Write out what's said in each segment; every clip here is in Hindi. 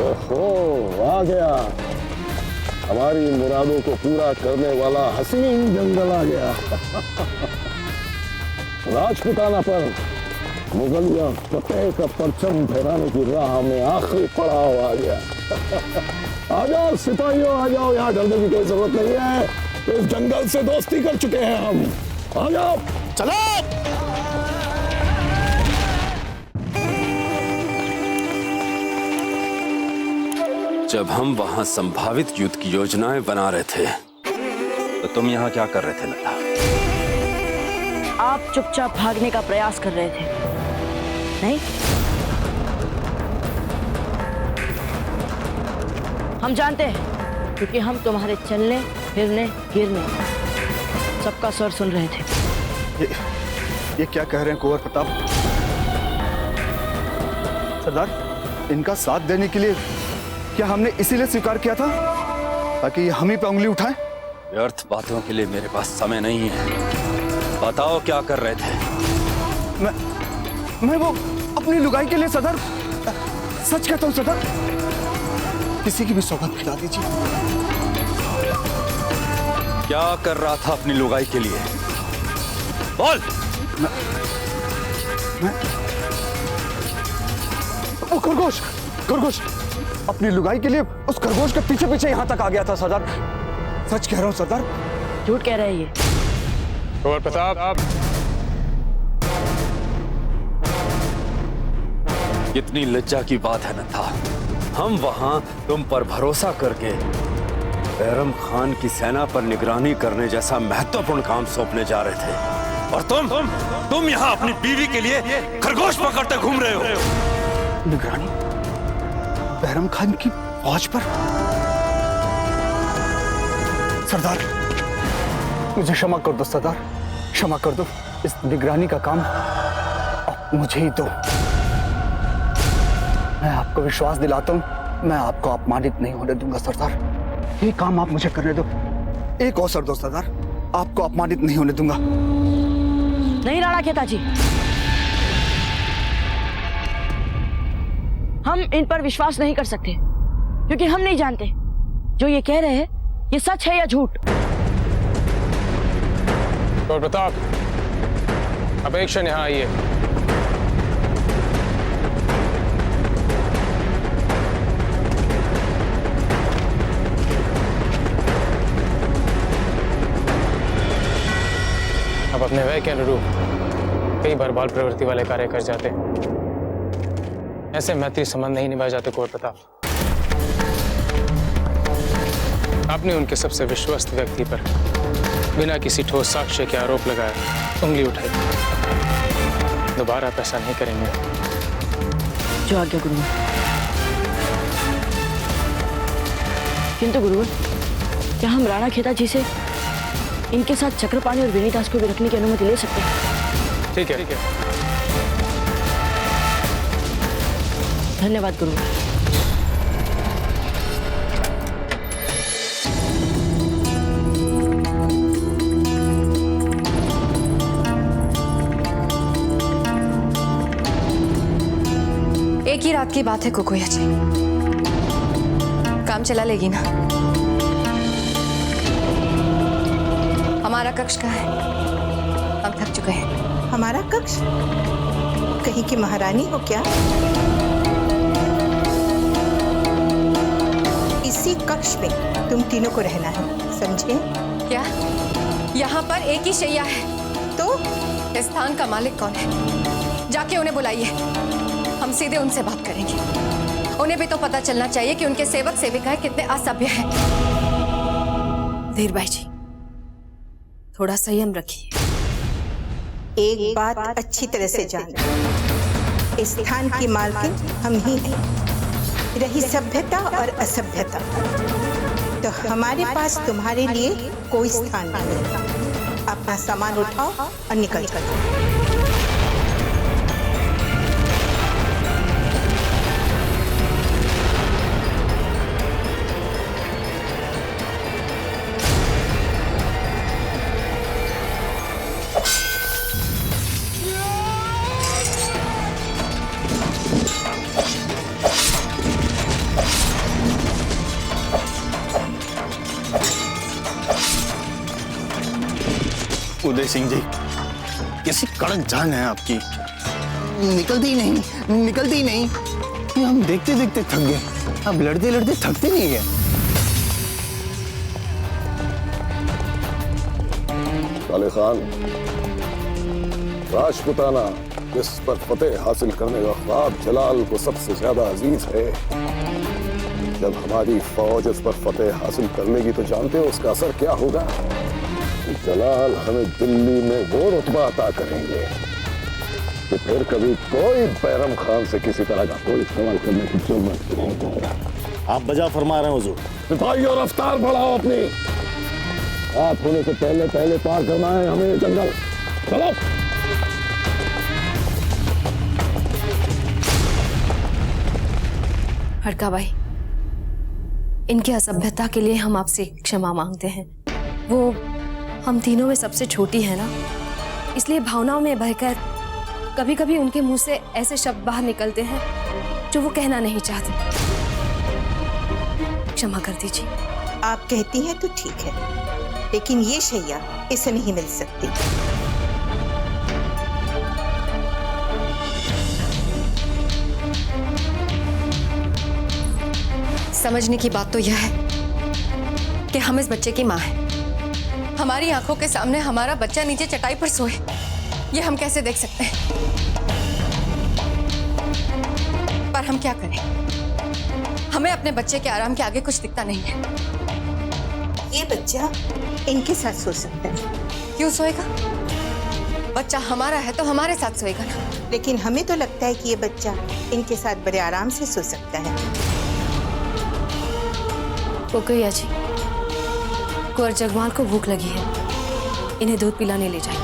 ओहो, आ गया हमारी मुरादों को पूरा करने वाला हसीन जंगल आ गया। राजपुताना पर मुगलिया फतेह का परचम फहराने की राह में आखिरी पड़ाव आ गया। आ जाओ सिपाहियों, आ जाओ, यहाँ डरने की कोई जरूरत नहीं है। इस जंगल से दोस्ती कर चुके हैं हम। आ जाओ, चलो। जब हम वहां संभावित युद्ध की योजनाएं बना रहे थे तो तुम यहाँ क्या कर रहे थे लता? आप चुपचाप भागने का प्रयास कर रहे थे, नहीं? हम जानते हैं क्योंकि हम तुम्हारे चलने फिरने गिरने सबका स्वर सुन रहे थे। ये क्या कह रहे हैं कुंवर प्रताप? सरदार, इनका साथ देने के लिए क्या हमने इसीलिए स्वीकार किया था ताकि ये हम ही पे उंगली उठाएं? व्यर्थ बातों के लिए मेरे पास समय नहीं है। बताओ क्या कर रहे थे? मैं वो अपनी लुगाई के लिए सरदार, सच कहता हूँ सरदार, किसी की भी सौगंध खिला दीजिए। क्या कर रहा था अपनी लुगाई के लिए? बोल। मैं ओ खरगोश, खरगोश, अपनी लुगाई के लिए उस खरगोश के पीछे पीछे यहाँ तक आ गया था सरदार। सच कह रहा हूँ सरदार। झूठ कह रहे हैं ये। कुंवर प्रताप, कितनी लज्जा की बात है न था। हम वहां तुम पर भरोसा करके बैरम खान की सेना पर निगरानी करने जैसा महत्वपूर्ण काम सौंपने जा रहे थे और तुम यहाँ अपनी बीवी के लिए खरगोश पकड़ते घूम रहे हो। निगरानी बैरम खान की फौज पर? सरदार, मुझे क्षमा कर दो सरदार, क्षमा कर दो। इस निगरानी का काम अब मुझे ही दो। मैं आपको विश्वास दिलाता हूँ, मैं आपको अपमानित नहीं होने दूंगा सरदार। ये काम आप मुझे करने दो। एक अवसर दो सरदार, आपको अपमानित नहीं होने दूंगा। नहीं राणा खेता जी, हम इन पर विश्वास नहीं कर सकते क्योंकि हम नहीं जानते जो ये कह रहे हैं ये सच है या झूठ। कुंवर प्रताप, अब एक क्षण यहाँ आइए। अब अपने वय के अनुरूप कई बार बाल प्रवृत्ति वाले कार्य कर जाते हैं। ऐसे मैत्री संबंध नहीं निभाए जाते कुंवर प्रताप। आपने उनके सबसे विश्वस्त व्यक्ति पर बिना किसी ठोस साक्ष्य के आरोप लगाया, उंगली उठाई। दोबारा आप ऐसा नहीं करेंगे। जो आज्ञा गुरुवर। किंतु गुरुवर, क्या हम राणा खेता जी से इनके साथ चक्रपाणी और विनीदास को भी रखने की अनुमति ले सकते हैं? ठीक है। धन्यवाद गुरुवर। एक ही रात की बात है कुकुया जी, काम चला लेगी ना? हमारा कक्ष कहाँ है? हम थक चुके हैं। हमारा कक्ष? कहीं की महारानी हो क्या? इसी कक्ष में तुम तीनों को रहना है, समझे? क्या यहाँ पर एक ही शैया है? तो इस स्थान का मालिक कौन है? जाके उन्हें बुलाइए, हम सीधे उनसे बात करेंगे। उन्हें भी तो पता चलना चाहिए कि उनके सेवक सेविकाएं कितने असभ्य हैं। धीरबाई जी, थोड़ा संयम रखिए। एक बात अच्छी तरह से जान, इस स्थान की मालकिन हम ही हैं। रही सभ्यता और असभ्यता, तो हमारे पास तुम्हारे लिए कोई स्थान नहीं। अपना सामान उठाओ और निकल जाओ। उदय सिंह जी, कैसी कड़क जान है आपकी, निकलती ही नहीं। ये हम देखते देखते थक गए, अब लड़ते लड़ते थकते नहीं है। साले खान, राजपुताना जिस पर फतेह हासिल करने का ख्वाब जलाल को सबसे ज्यादा अजीज है, जब हमारी फौज उस पर फतेह हासिल कर लेगी तो जानते हो उसका असर क्या होगा? जलाल हमें दिल्ली में वो रुतबा अता करेंगे कि फिर कभी कोई बैरम खान से किसी तरह का कोई सवाल करने की जरूरत नहीं होगा। आप बजा फरमा रहे हैं हुजूर। सिपाहियों रफ्तार बढ़ाओ अपनी, रात होने से पहले पहले पार करना है हमें ये जंगल। चलो। हड़का भाई, इनकी असभ्यता के लिए हम आपसे क्षमा मांगते हैं। वो हम तीनों में सबसे छोटी है ना, इसलिए भावनाओं में बहकर कभी कभी उनके मुंह से ऐसे शब्द बाहर निकलते हैं जो वो कहना नहीं चाहते। क्षमा कर दीजिए। आप कहती हैं तो ठीक है, लेकिन ये शैया इसे नहीं मिल सकती। समझने की बात तो यह है कि हम इस बच्चे की माँ हैं। हमारी आंखों के सामने हमारा बच्चा नीचे चटाई पर सोए, ये हम कैसे देख सकते हैं? पर हम क्या करें, हमें अपने बच्चे के आराम के आगे कुछ दिखता नहीं है। ये बच्चा इनके साथ सो सकता है। क्यों सोएगा? बच्चा हमारा है तो हमारे साथ सोएगा ना। लेकिन हमें तो लगता है कि ये बच्चा इनके साथ बड़े आराम से सो सकता है। कोकैया जी, कुंवर जगमाल को भूख लगी है, इन्हें दूध पिलाने ले जाइए।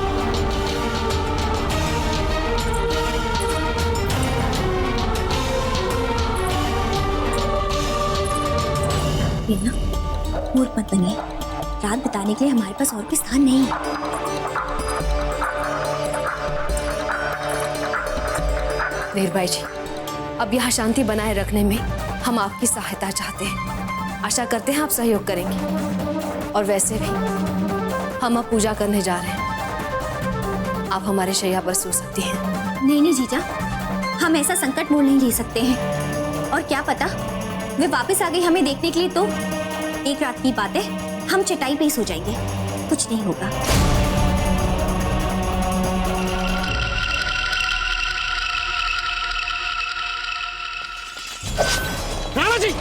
मीना, मूर्ख मत बनिए। रात बिताने के लिए हमारे पास और कोई स्थान नहीं है। वीरबाई जी, अब यहाँ शांति बनाए रखने में हम आपकी सहायता चाहते हैं। आशा करते हैं आप सहयोग करेंगे। और वैसे भी हम अब पूजा करने जा रहे हैं, आप हमारे शैया पर सो सकती हैं। नहीं जीजा, हम ऐसा संकट मोल नहीं ले सकते हैं। और क्या पता वे वापस आ गई हमें देखने के लिए तो एक रात की बात है, हम चटाई पे ही सो जाएंगे, कुछ नहीं होगा। राणा जी,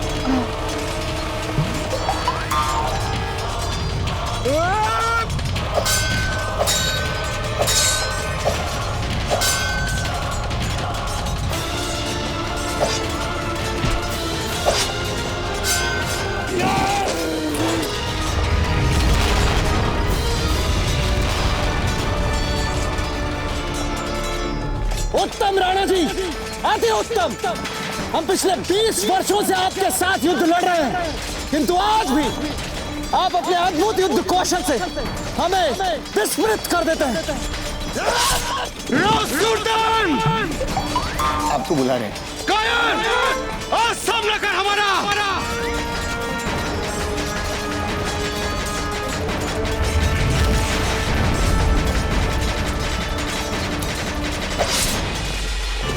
उत्तम राणा जी, अति उत्तम। हम पिछले 20 वर्षों से आपके साथ युद्ध लड़ रहे हैं, किंतु आज भी आप अपने अद्भुत युद्ध कौशल से हमें विस्मृत कर देते हैं। आपको बुला रहे हैं। आज सामना कर हमारा।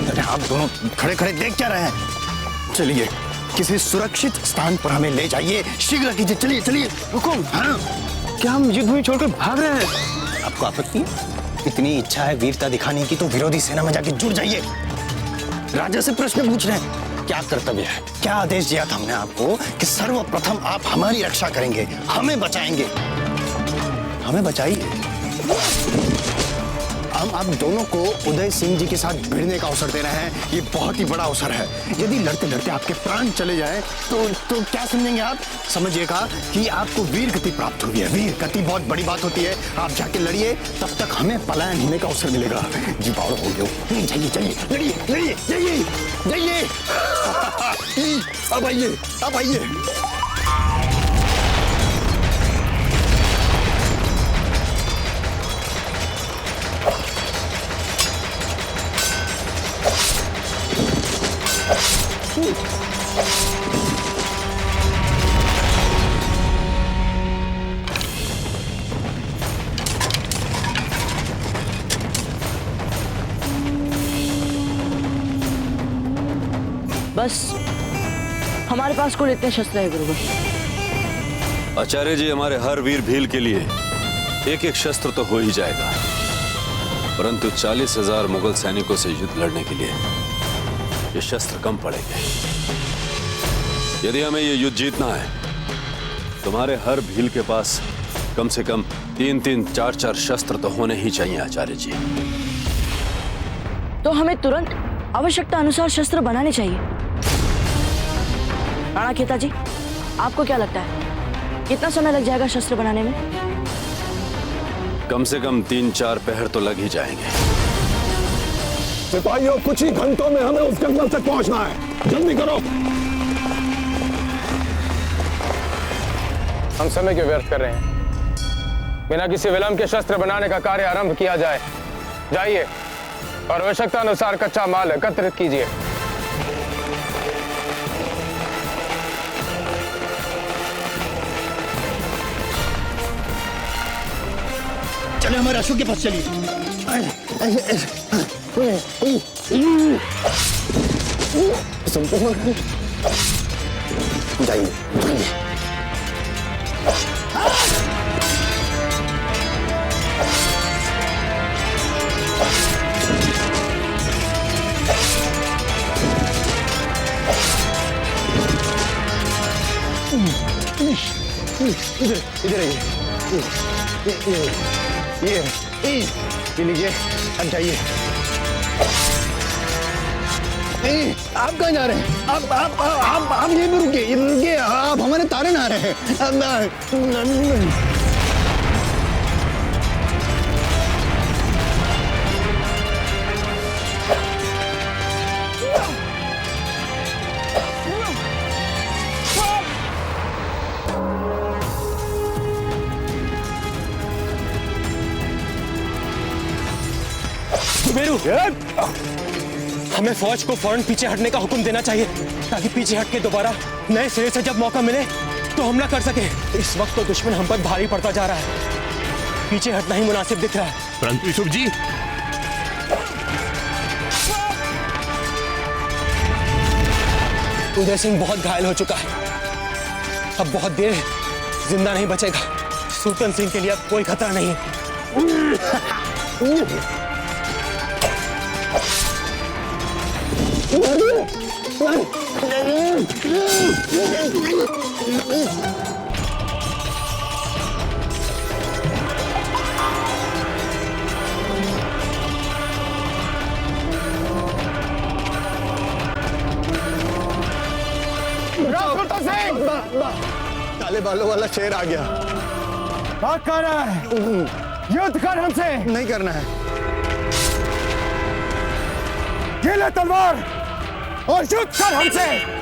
अरे आप दोनों खड़े खड़े देख क्या रहे हैं? चलिए किसी सुरक्षित स्थान पर हमें ले जाइए, शीघ्र कीजिए। चलिए चलिए। हुकुम। हाँ, क्या हम युद्ध में छोड़कर भाग रहे हैं? आपको आपत्ति है? इतनी इच्छा है वीरता दिखाने की तो विरोधी सेना में जाके जुड़ जाइए। राजा से प्रश्न पूछ रहे हैं, क्या कर्तव्य है? क्या आदेश दिया था हमने आपको कि सर्वप्रथम आप हमारी रक्षा करेंगे, हमें बचाएंगे। हमें बचाइए। हम आप दोनों को उदय सिंह जी के साथ भिड़ने का अवसर दे रहे हैं। ये बहुत ही बड़ा अवसर है। यदि लड़ते लड़ते आपके प्राण चले जाएं तो क्या समझेंगे आप? समझिएगा कि आपको वीर गति प्राप्त हुई है। वीर गति बहुत बड़ी बात होती है। आप जाके लड़िए, तब तक हमें पलायन होने का अवसर मिलेगा। जी बावड़ हो गए। जाइए जाइए, लड़िए लड़िए, जाइए जाइए। अब आइए, अब आइए। बस हमारे पास कुल इतने शस्त्र है गुरुवर। आचार्य जी, हमारे हर वीर भील के लिए एक एक शस्त्र तो हो ही जाएगा, परंतु 40,000 मुगल सैनिकों से युद्ध लड़ने के लिए ये शस्त्र कम पड़ेंगे। यदि हमें ये युद्ध जीतना है, तुम्हारे हर भील के पास कम से कम 3-3, 4-4 शस्त्र तो होने ही चाहिए आचार्य जी। तो हमें तुरंत आवश्यकता अनुसार शस्त्र बनाने चाहिए। राणा खेता जी, आपको क्या लगता है कितना समय लग जाएगा शस्त्र बनाने में? कम से कम 3-4 पहर तो लग ही जाएंगे। सिपाहियों, कुछ ही घंटों में हमें उस जंगल तक पहुंचना है, जल्दी करो। हम समय क्यों व्यर्थ कर रहे हैं? बिना किसी विलंब के शस्त्र बनाने का कार्य आरंभ किया जाए। जाइए और आवश्यकता अनुसार कच्चा माल एकत्रित कीजिए। चले हमारे अशोक के पास चलिए। जाइए। इधर आइए। ये लीजिए, अब जाइए। आप कहाँ जा रहे हैं? आप यहीं पे रुकिए, आप हमारे तारे ना रहे हैं। हमें फौज को फौरन पीछे हटने का हुक्म देना चाहिए, ताकि पीछे हट के दोबारा नए सिरे से जब मौका मिले तो हमला कर सके। इस वक्त तो दुश्मन हम पर भारी पड़ता जा रहा है, पीछे हटना ही मुनासिब दिख रहा है। परंतु यूसुफ जी, उदय सिंह बहुत घायल हो चुका है, अब बहुत देर जिंदा नहीं बचेगा। सुल्तान सिंह के लिए अब कोई खतरा नहीं है। काले बालों वाला शेर आ गया। भाग कर रहा है, युद्ध कर हमसे। नहीं करना है। ये ले तलवार और युद्ध कर हमसे।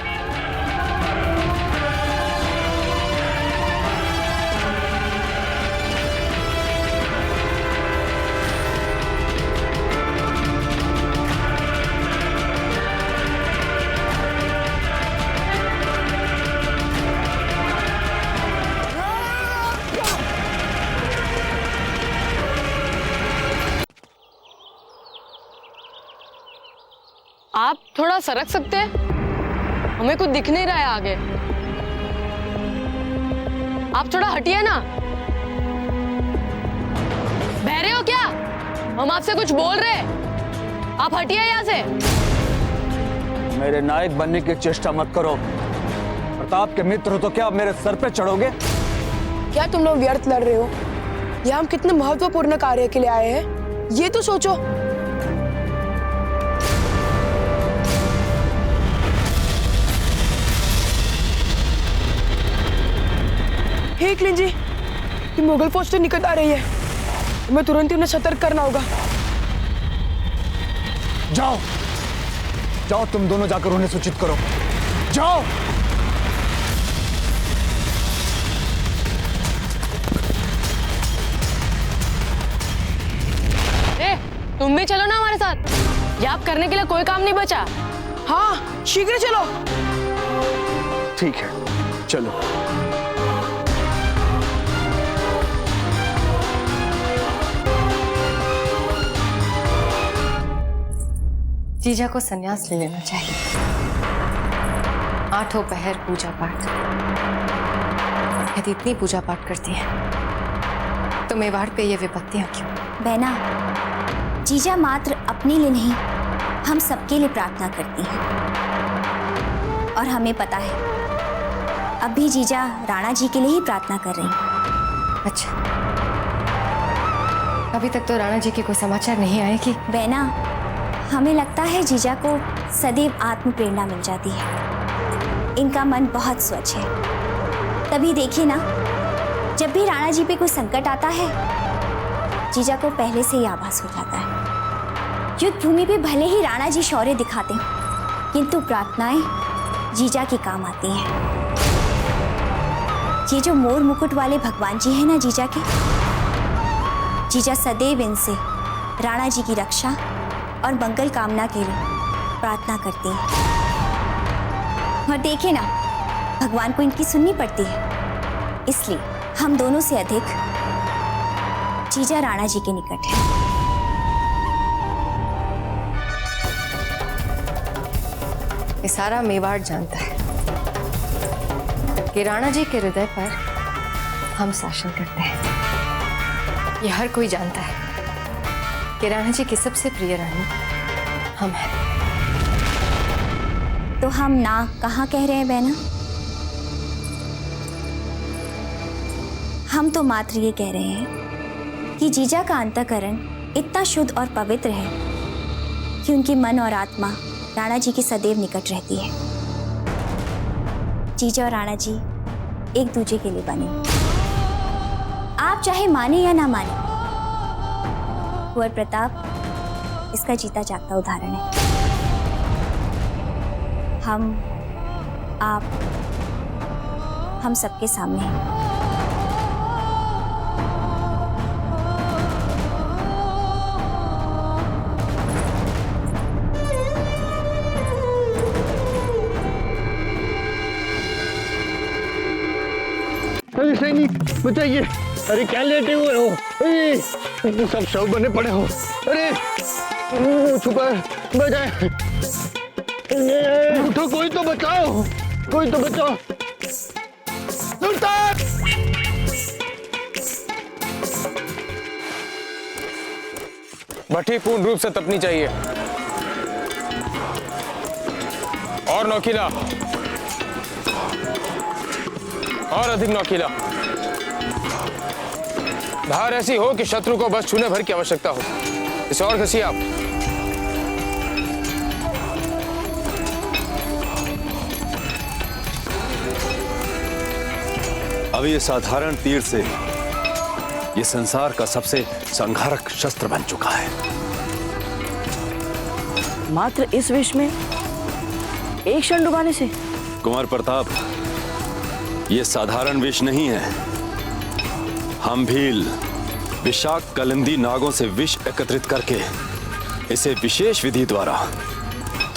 आप थोड़ा सरक सकते हैं? हमें कुछ दिख नहीं रहा है आगे। आप थोड़ा हटिए ना। बहरे हो क्या? हम आपसे कुछ बोल रहे हैं, आप हटिए यहाँ से। मेरे नायक बनने की चेष्टा मत करो। प्रताप के मित्र हो तो क्या मेरे सर पे चढ़ोगे? क्या तुम लोग व्यर्थ लड़ रहे हो? यहाँ हम कितने महत्वपूर्ण कार्य के लिए आए हैं, ये तो सोचो। एक लीजिए, ये मुगल फौज तो निकट आ रही है, हमें तुरंत ही उन्हें सतर्क करना होगा। जाओ जाओ, तुम दोनों जाकर उन्हें सूचित करो। जाओ। तुम भी चलो ना हमारे साथ, ये आप करने के लिए कोई काम नहीं बचा। हाँ, शीघ्र चलो। ठीक है, चलो। जीजा को संन्यास ले लेना चाहिए। 8 पहर पूजा पाठ। यदि इतनी पूजा पाठ करती हैं तो मेवाड़ पे ये विपत्तियां क्यों? बहना, जीजा मात्र अपने लिए नहीं, हम सबके लिए प्रार्थना करती हैं। और हमें पता है अब भी जीजा राणा जी के लिए ही प्रार्थना कर रही हैं। अच्छा, अभी तक तो राणा जी के कोई समाचार नहीं आए कि? बहना, हमें लगता है जीजा को सदैव आत्म प्रेरणा मिल जाती है। इनका मन बहुत स्वच्छ है। तभी देखिए ना, जब भी राणा जी पे कोई संकट आता है जीजा को पहले से ही आभास हो जाता है। युद्ध भूमि पे भले ही राणा जी शौर्य दिखाते हैं, किंतु प्रार्थनाएं जीजा के काम आती हैं। ये जो मोर मुकुट वाले भगवान जी हैं ना जीजा के, जीजा सदैव इनसे राणा जी की रक्षा और मंगल कामना के लिए प्रार्थना करती हैं। और देखे ना, भगवान को इनकी सुननी पड़ती है। इसलिए हम दोनों से अधिक जीजा राणा जी के निकट है। ये सारा मेवाड़ जानता है कि राणा जी के हृदय पर हम शासन करते हैं। ये हर कोई जानता है कि राणा जी की सबसे प्रिय रानी हम हैं। तो हम ना कहाँ कह रहे हैं बहना? हम तो मात्र ये कह रहे हैं कि जीजा का अंतःकरण इतना शुद्ध और पवित्र है कि उनकी मन और आत्मा राणा जी के सदैव निकट रहती है। जीजा और राणा जी एक दूसरे के लिए बने। आप चाहे माने या ना माने, कुंवर प्रताप इसका जीता जागता उदाहरण है। हम सबके सामने हैं। अरे सैनिक बताइए, अरे क्या लेटे हुए हो? अरे सब शव बने पड़े हो। अरे छुपा बजाए, उठो, कोई तो बचाओ, कोई तो बचाओ। भट्टी पूर्ण रूप से तपनी चाहिए। और नौकीला, और अधिक नौकीला। धार ऐसी हो कि शत्रु को बस छूने भर की आवश्यकता हो। इसे और घसिए आप। अब ये साधारण तीर से ये संसार का सबसे संघारक शस्त्र बन चुका है। मात्र इस विष में एक क्षण डुबाने से? कुंवर प्रताप, ये साधारण विष नहीं है। हम भील विषाक्त कलिंदी नागों से विष एकत्रित करके इसे विशेष विधि द्वारा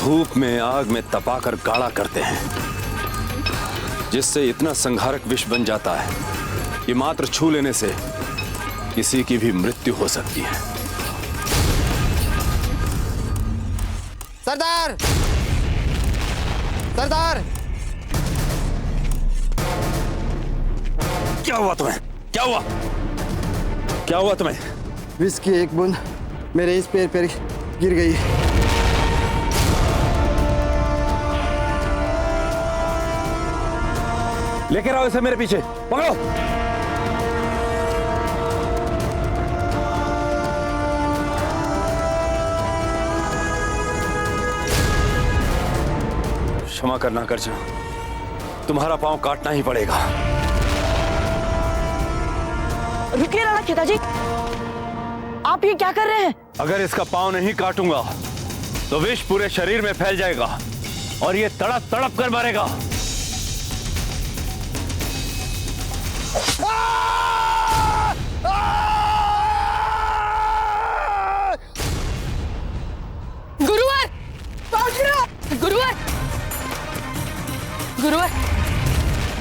धूप में आग में तपाकर गाढ़ा करते हैं, जिससे इतना संघारक विष बन जाता है कि मात्र छू लेने से किसी की भी मृत्यु हो सकती है। सरदार, सरदार! क्या हुआ तुम्हें? क्या हुआ? क्या हुआ तुम्हें? विष की एक बूंद मेरे इस पैर पर गिर गई। लेकर आओ इसे मेरे पीछे, पकड़ो। क्षमा करना कर्जा, तुम्हारा पांव काटना ही पड़ेगा। रुकिए राणा खेता जी, आप ये क्या कर रहे हैं? अगर इसका पांव नहीं काटूंगा तो विष पूरे शरीर में फैल जाएगा और ये तड़प तड़प कर मरेगा। गुरुवर! गुरुवर! गुरुवर!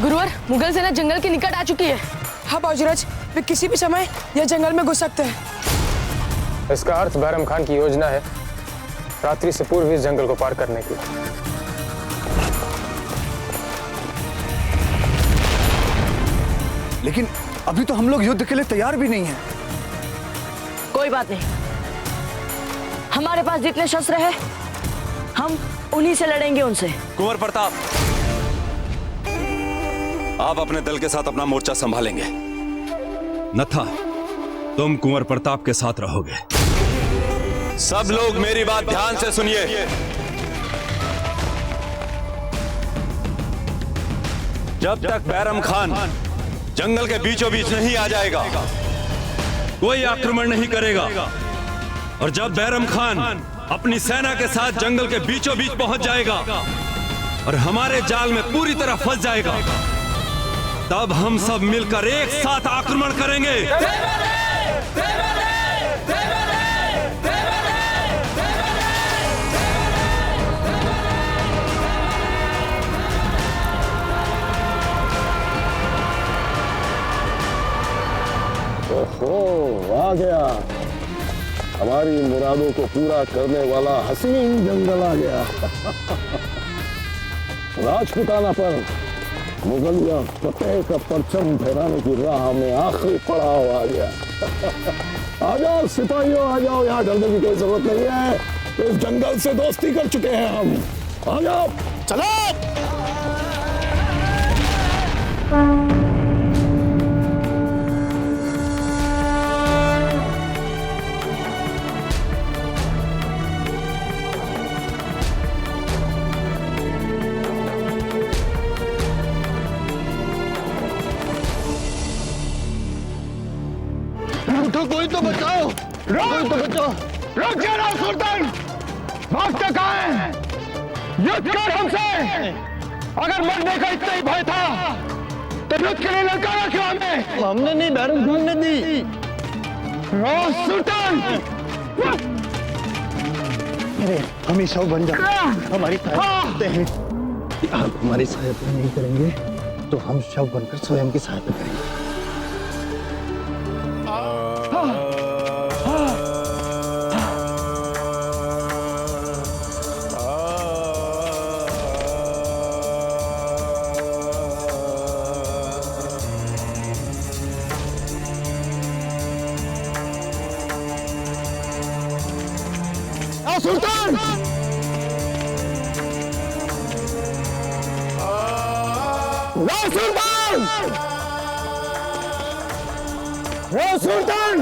गुरुवर, मुगल सेना जंगल के निकट आ चुकी है। हाँ बाजूराज, वे किसी भी समय यह जंगल में घुस सकते हैं। इसका अर्थ बैरम खान की योजना है रात्रि से पूर्व इस जंगल को पार करने की। लेकिन अभी तो हम लोग युद्ध के लिए तैयार भी नहीं हैं। कोई बात नहीं, हमारे पास जितने शस्त्र है हम उन्हीं से लड़ेंगे उनसे। कुंवर प्रताप, आप अपने दल के साथ अपना मोर्चा संभालेंगे। नथा, तुम कुंवर प्रताप के साथ रहोगे। सब लोग मेरी बात ध्यान से सुनिए। जब तक बैरम खान जंगल के बीचों बीच नहीं आ जाएगा, कोई आक्रमण नहीं करेगा। और जब बैरम खान अपनी सेना के साथ जंगल के बीचों बीच पहुंच जाएगा और हमारे जाल में पूरी तरह फंस जाएगा, तब हम सब मिलकर एक साथ आक्रमण करेंगे। ओहो, आ गया हमारी मुरादों को पूरा करने वाला हसीन जंगल आ गया। राजपुताना पर मुगलिया फतेह का परचम फहराने की राह में आखिरी पड़ाव आ गया। आ जाओ सिपाहियों, आ जाओ, यहाँ डरने की कोई जरूरत नहीं है। इस जंगल से दोस्ती कर चुके हैं हम। आ जाओ, चलो। कोई तो बचाओ, कोई तो बचाओ। रुक जा सुल्तान, भागते कहाँ हैं? युद्ध कर हमसे। अगर मरने का इतना ही भय था तो युद्ध के लिए ललकारा क्यों हमें? हमने नहीं, बैरम खान ने दी। सुल्तान, अरे हम ही सब बन जाए, हमारी सहायता हैं। आप हमारी सहायता नहीं करेंगे तो हम शव बनकर स्वयं की सहायता करेंगे। सुल्तान, सुल्तान, सुल्तान,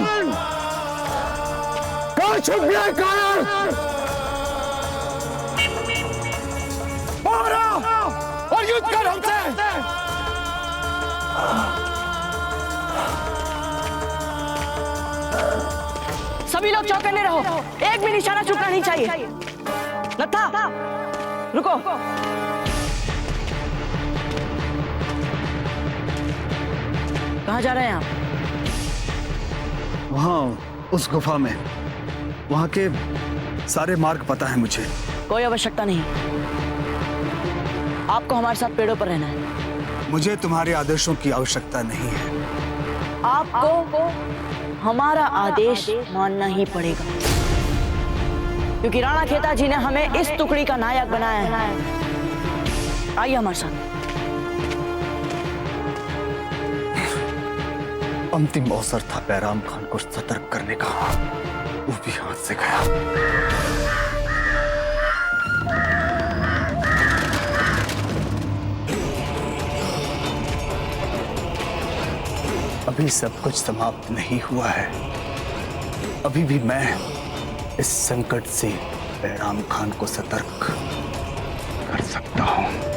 कहाँ छुप गया? कहाँ? मारा और युद्ध कर हमसे। सभी लोग चौकन्ने रहो, एक भी निशाना चूकना नहीं चाहिए। नत्था, रुको। कहाँ जा रहे हैं आप? वहाँ उस गुफा में, वहाँ के सारे मार्ग पता है मुझे। कोई आवश्यकता नहीं, आपको हमारे साथ पेड़ों पर रहना है। मुझे तुम्हारे आदेशों की आवश्यकता नहीं है। आपको हमारा आदेश मानना ही पड़ेगा, क्योंकि राणा खेता जी ने हमें इस टुकड़ी का नायक बनाया है। आइए हमारे साथ। अंतिम अवसर था बैराम खान को सतर्क करने का, वो भी हाथ से गया। अभी सब कुछ समाप्त नहीं हुआ है। अभी भी मैं इस संकट से बैराम खान को सतर्क कर सकता हूं।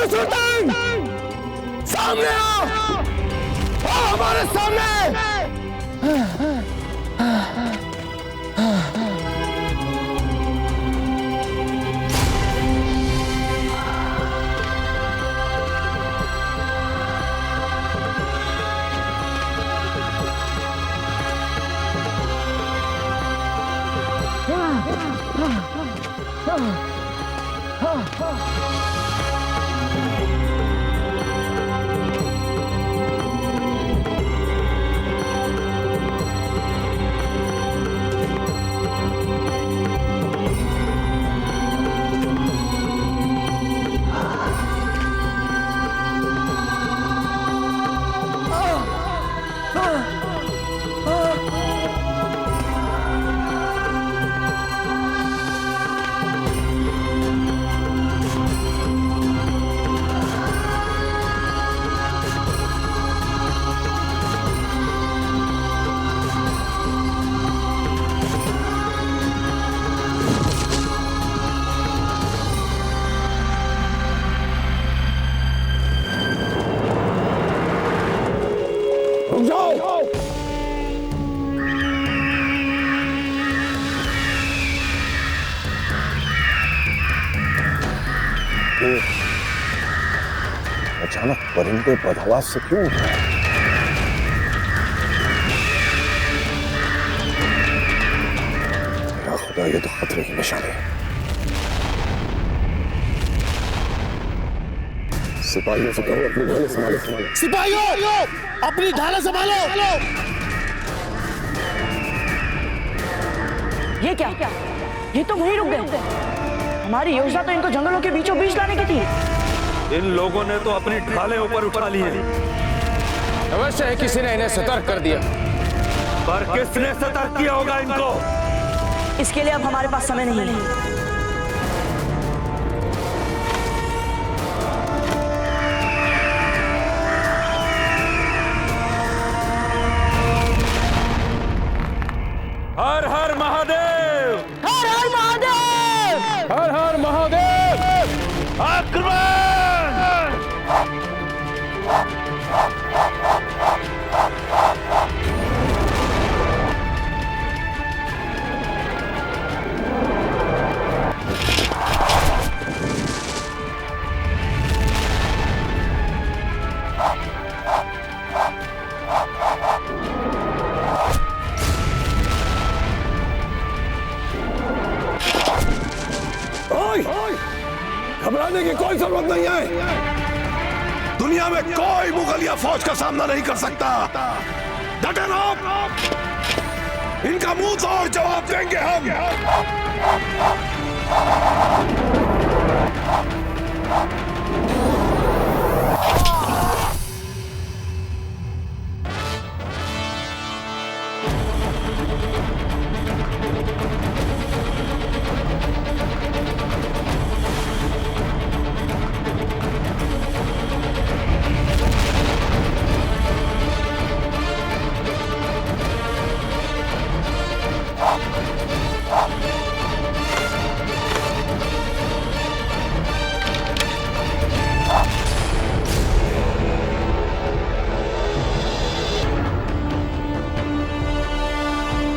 सुल्तान, सामने आओ, हमारे सामने। ये अचानक परिंदे बदहवास से क्यों उठ रहे हैं? या खुदा, ये तो खतरे की निशानी है। सिपाहियों से कहो अपनी ढालें संभालो। सिपाहियों, अपनी ढालें संभालो। ये क्या? ये तो वहीं रुक गए। हमारी योजना तो इनको जंगलों के बीचों बीच लाने की थी। इन लोगों ने तो अपनी ढालें ऊपर उठा ली हैं। अवश्य है किसी ने इन्हें सतर्क कर दिया। पर किसने सतर्क किया होगा इनको? इसके लिए अब हमारे पास समय नहीं है। हर हर महादेव! हर हर महादेव! हर हर महादेव! आक्रमण! घबराने की कोई जरूरत नहीं है। दुनिया में कोई मुगलिया फौज का सामना नहीं कर सकता। डटे रहो, इनका मुंह तोड़ जवाब देंगे हम।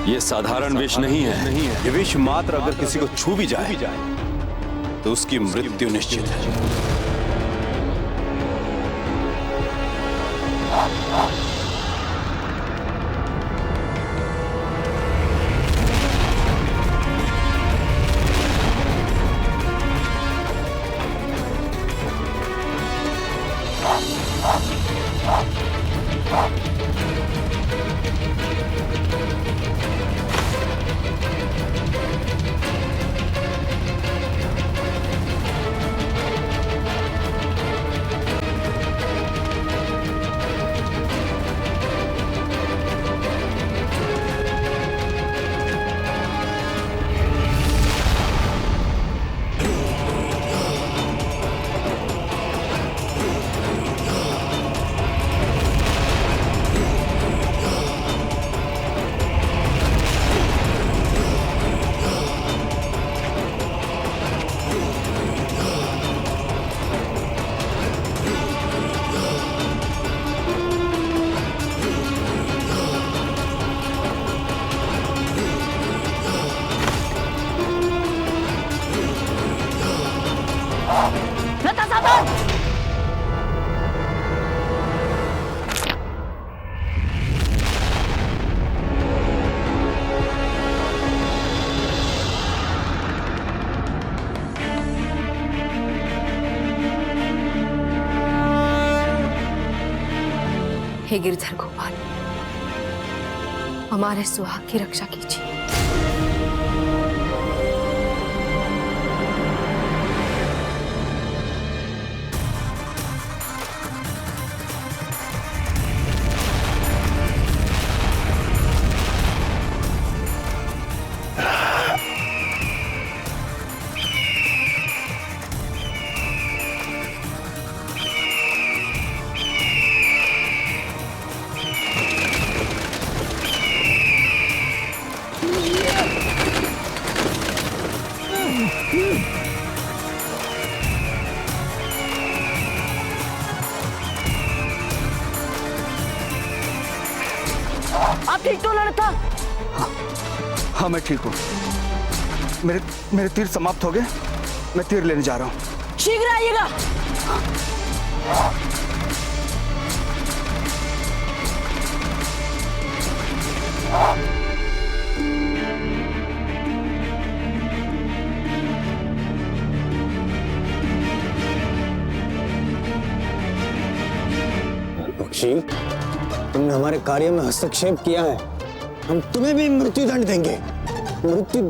ये साधारण विष नहीं है। ये विष मात्र अगर किसी को छू भी जाए तो उसकी मृत्यु निश्चित है। हे गिरधर गोपाल, हमारे सुहाग की रक्षा कीजिए। आप ठीक तो लड़ता? हाँ मैं ठीक हूँ। मेरे तीर समाप्त हो गए। मैं तीर लेने जा रहा हूँ। शीघ्र आइएगा। बख्शी, तुमने हमारे कार्य में हस्तक्षेप किया है, हम तुम्हें भी मृत्यु दंड देंगे। मृत्यु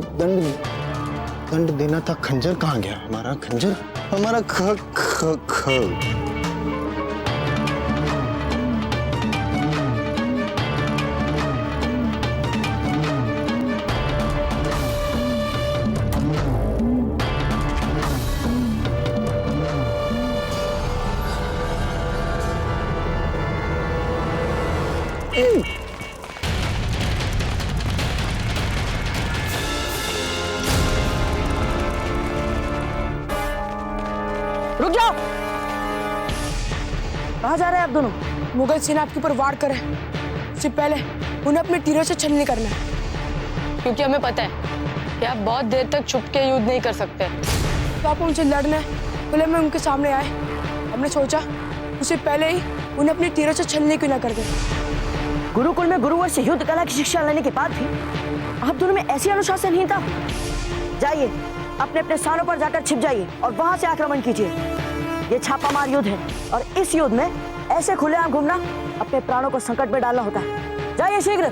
दंड देना था। खंजर कहाँ गया? हमारा खंजर, हमारा ख रुक जाओ। कहाँ जा रहे हैं आप दोनों? मुगल सेना आपके ऊपर वार करे, उससे पहले उन्हें अपने तीरों से छलनी करना है। क्योंकि हमें पता है कि आप बहुत देर तक छुप के युद्ध नहीं कर सकते। तो आप उनसे लड़ने पहले मैं उनके सामने आए, हमने सोचा उससे पहले ही उन्हें अपने तीरों से छलनी क्यों ना कर दे। गुरुकुल में गुरुवर से युद्ध कला की शिक्षा लेने के बाद भी आप दोनों में ऐसी अनुशासन नहीं था। जाइए, अपने अपने स्थानों पर जाकर छिप जाइए और वहां से आक्रमण कीजिए। ये छापामार युद्ध है और इस युद्ध में ऐसे खुलेआम घूमना अपने प्राणों को संकट में डालना होता है। जाइए शीघ्र।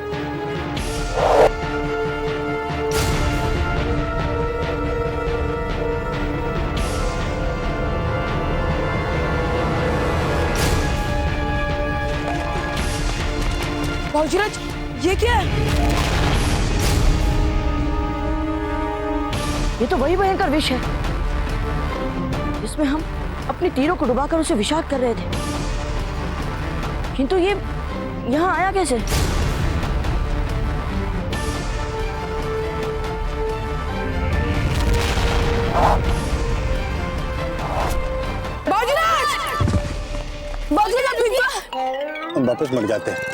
बाबूजीराज, ये क्या है? ये तो वही भयंकर विष है जिसमें हम अपने तीरों को डुबाकर उसे विषाक्त कर रहे थे, किंतु ये यहाँ आया कैसे? बाबूजीराज! बाबूजीराज, हम वापस मर जाते हैं।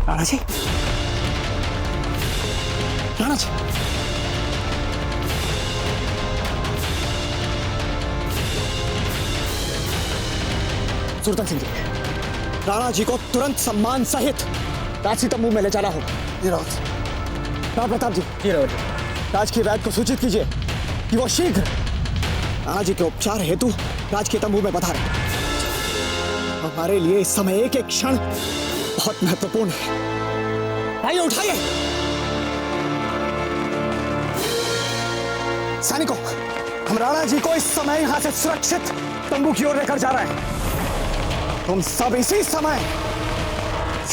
राणा जी, राणा जी, सुल्तान सिंह जी, राणा जी को तुरंत सम्मान सहित राजसी तंबू में ले जाना होगा। ये राणा प्रताप जी, राज की वैद्य को सूचित कीजिए कि वो शीघ्र राणा जी के उपचार हेतु राज के तंबू में पधारे। हमारे लिए इस समय एक एक क्षण बहुत महत्वपूर्ण है। आइए, उठाइए। सैनिकों, हम राणा जी को इस समय यहां से सुरक्षित तंबू की ओर लेकर जा रहे हैं। तुम सब इसी समय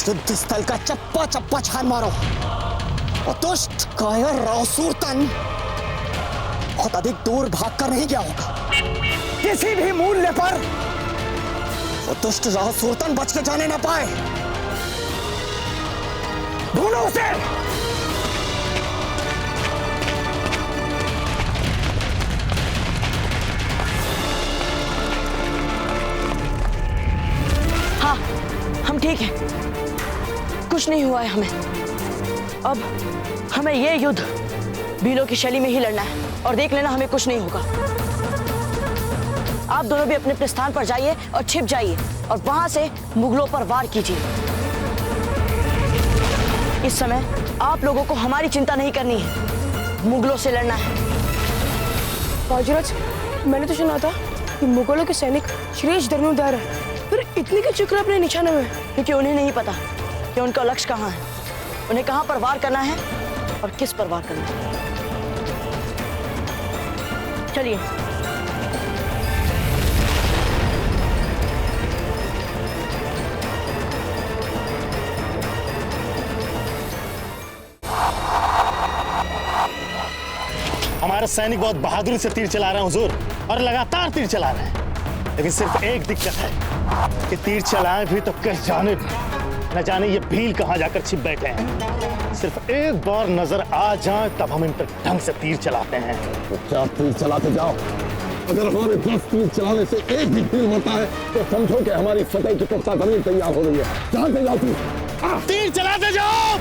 युद्ध स्थल का चप्पा चप्पा छान मारो और दुष्ट कायर रावसूरतन बहुत अधिक दूर भागकर नहीं गया होगा। किसी भी मूल्य पर वो दुष्ट रावसूरतन बच के जाने ना पाए। ढूंढो उसे। हाँ, हम ठीक हैं, कुछ नहीं हुआ है हमें। अब हमें ये युद्ध भीलों की शैली में ही लड़ना है और देख लेना हमें कुछ नहीं होगा। आप दोनों भी अपने अपने स्थान पर जाइए और छिप जाइए और वहां से मुगलों पर वार कीजिए। इस समय आप लोगों को हमारी चिंता नहीं करनी है, मुगलों से लड़ना है। बाबूजीराज, मैंने तो सुना था कि मुगलों के सैनिक श्रेष्ठ धनुर्धर हैं, फिर इतनी की चक्र अपने निशाने में? क्योंकि उन्हें नहीं पता कि उनका लक्ष्य कहाँ है, उन्हें कहाँ पर वार करना है और किस पर वार करना है। चलिए। हमारे सैनिक बहुत बहादुरी से तीर चला रहे हैं हुजूर, और लगातार तीर चला रहे हैं। लेकिन सिर्फ एक दिक्कत है कि तीर चलाए भी तो किस जानिब, न जाने ये भील कहाँ जाकर छिप बैठे हैं। सिर्फ एक बार नजर आ जाए तब हम इन पर ढंग से तीर चलाते हैं। तो क्या तीर चलाते जाओ। अगर हमारे 10 तीर चलाने से एक भी तीर होता है तो समझो कि हमारी फतेह की पुख्ता जमीन तैयार हो गई है। चलाते जाओ तीर चलाते जाओ।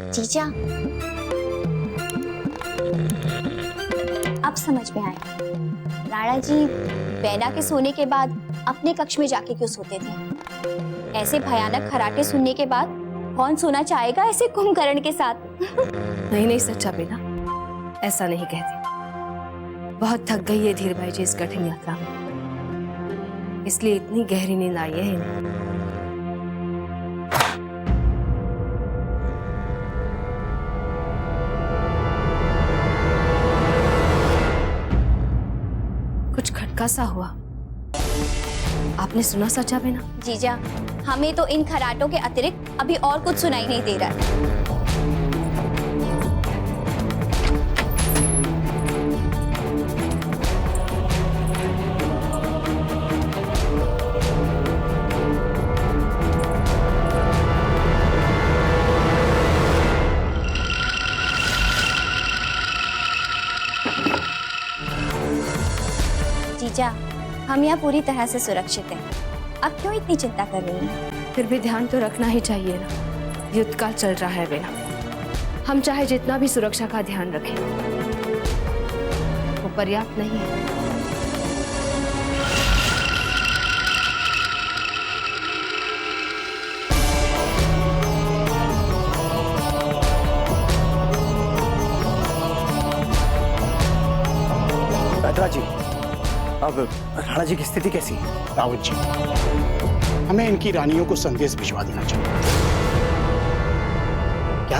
जीजा, अब समझ में आया राणा जी बैना के सोने के बाद अपने कक्ष में जाके क्यों सोते थे। ऐसे भयानक खराटे सुनने के बाद कौन सोना चाहेगा ऐसे कुंभकर्ण के साथ। नहीं सच्चा बेना, ऐसा नहीं कहती। बहुत थक गई है धीर भाई जी इस कठिन यात्रा में, इसलिए इतनी गहरी नींद आई है इन्हें। कुछ खटका सा हुआ, आपने सुना सच्चा बेना? जीजा, हमें तो इन खराटों के अतिरिक्त अभी और कुछ सुनाई नहीं दे रहा है। जीजा, हम यहाँ पूरी तरह से सुरक्षित हैं। अब क्यों इतनी चिंता कर रही हैं? फिर भी ध्यान तो रखना ही चाहिए ना, युद्ध काल चल रहा है बेना। हम चाहे जितना भी सुरक्षा का ध्यान रखें, वो पर्याप्त नहीं है। बैतरा जी, अब राणा जी की स्थिति कैसी है? रावत जी, हमें इनकी रानियों को संदेश भिजवा देना चाहिए। क्या?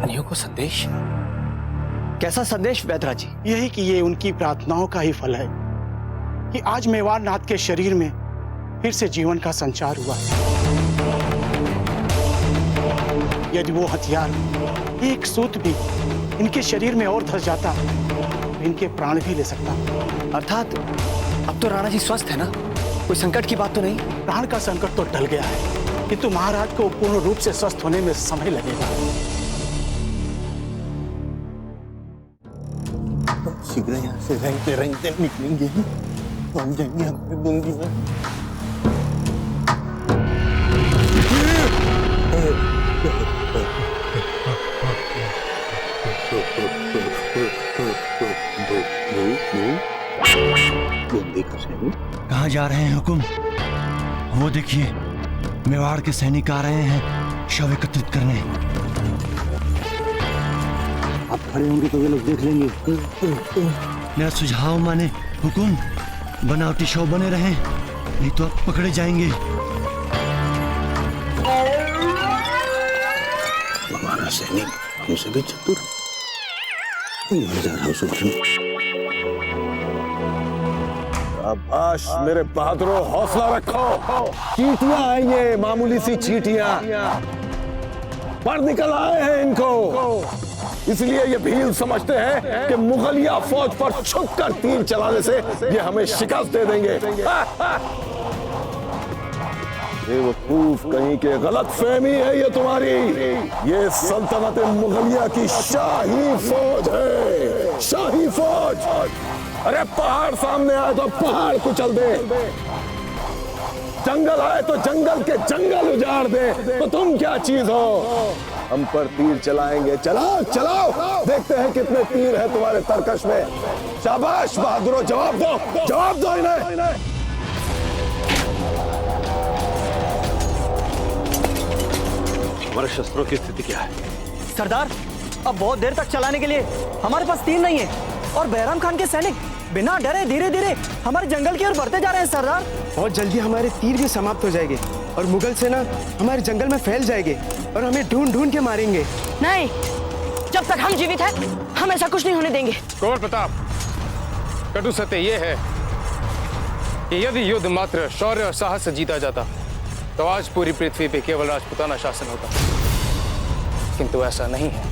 रानियों को संदेश? कैसा संदेश बैतरा जी? यही कि ये उनकी प्रार्थनाओं का ही फल है कि आज मेवाड़ नाथ के शरीर में फिर से जीवन का संचार हुआ। यदि वो हथियार एक सूत भी इनके शरीर में और धस जाता, इनके प्राण भी ले सकता। अर्थात अब तो राणा जी स्वस्थ है ना? कोई संकट की बात तो नहीं? प्राण का संकट तो टल गया है, किंतु महाराज को पूर्ण रूप से स्वस्थ होने में समय लगेगा। शीघ्र यहाँ से रेंगते रेंगते निकलेंगे, हम जाएंगे अपने बूंदी में। कहाँ जा रहे हैं हुकुम? वो देखिए, मेवाड़ के सैनिक आ रहे हैं शव एकत्रित करने। आप खड़े होंगे तो वे लोग देख लेंगे। मेरा सुझाव माने हुकुम, बनावटी शव बने रहें, नहीं तो आप पकड़े जाएंगे। हमारा सैनिक हमसे भी चतुर जा रहा हूँ। शाबाश मेरे बहादुरों, हौसला रखो। चींटियां आएंगे, मामूली सी चींटियां पर निकल आए हैं इनको, इसलिए ये भील समझते हैं कि मुगलिया फौज पर छुपकर तीर चलाने से ये हमें शिकस्त दे देंगे। बेवकूफ कहीं के, गलत फहमी है ये तुम्हारी। ये सल्तनत मुगलिया की शाही फौज है, शाही फौज। अरे पहाड़ सामने आए तो पहाड़ कुचल दे, जंगल आए तो जंगल के जंगल उजाड़ दे, तो तुम क्या चीज हो? हम पर तीर चलाएंगे। चलाओ चलाओ, देखते हैं कितने तीर है तुम्हारे तरकश में। शाबाश बहादुरों, जवाब दो, जवाब दो इन्हें। हमारे शस्त्रों की स्थिति क्या है? सरदार, अब बहुत देर तक चलाने के लिए हमारे पास तीर नहीं है, और बैराम खान के सैनिक बिना डरे धीरे धीरे हमारे जंगल की ओर बढ़ते जा रहे हैं सरदार। बहुत जल्दी हमारे तीर भी समाप्त हो जाएंगे और मुगल सेना हमारे जंगल में फैल जाएगी और हमें ढूंढ ढूंढ के मारेंगे। नहीं, जब तक हम जीवित हैं, हम ऐसा कुछ नहीं होने देंगे। कुंवर प्रताप, कटु सत्य यह है कि यदि युद्ध मात्र शौर्य और साहस से जीता जाता तो आज पूरी पृथ्वी पे केवल राजपूताना शासन होता, किंतु ऐसा नहीं है।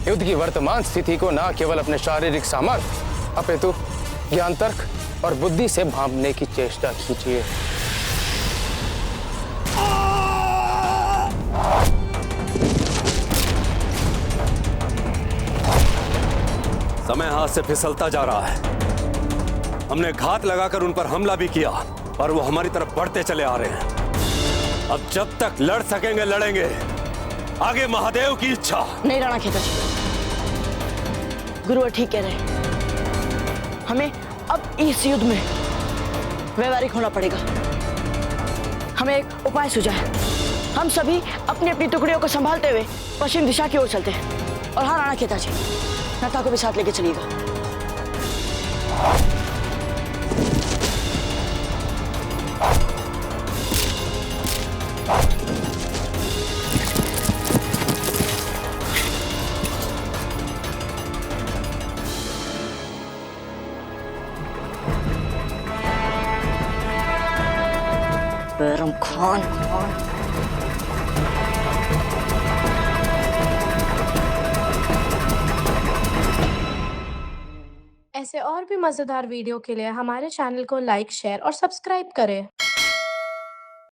युद्ध की वर्तमान स्थिति को न केवल अपने शारीरिक सामर्थ्य अपितु ज्ञान, तर्क और बुद्धि से भांपने की चेष्टा कीजिए। समय हाथ से फिसलता जा रहा है। हमने घात लगाकर उन पर हमला भी किया, पर वो हमारी तरफ बढ़ते चले आ रहे हैं। अब जब तक लड़ सकेंगे लड़ेंगे, आगे महादेव की इच्छा। नहीं राणा खेता जी, गुरुवर ठीक कह रहे हैं। हमें अब इस युद्ध में व्यवहारिक होना पड़ेगा। हमें एक उपाय सूझा है। हम सभी अपनी अपनी टुकड़ियों को संभालते हुए पश्चिम दिशा की ओर चलते हैं। और हाँ राणा खेता जी, नथा को भी साथ लेके चलिएगा। बैरम खान, ऐसे और भी मज़ेदार वीडियो के लिए हमारे चैनल को लाइक, शेयर और सब्सक्राइब करें।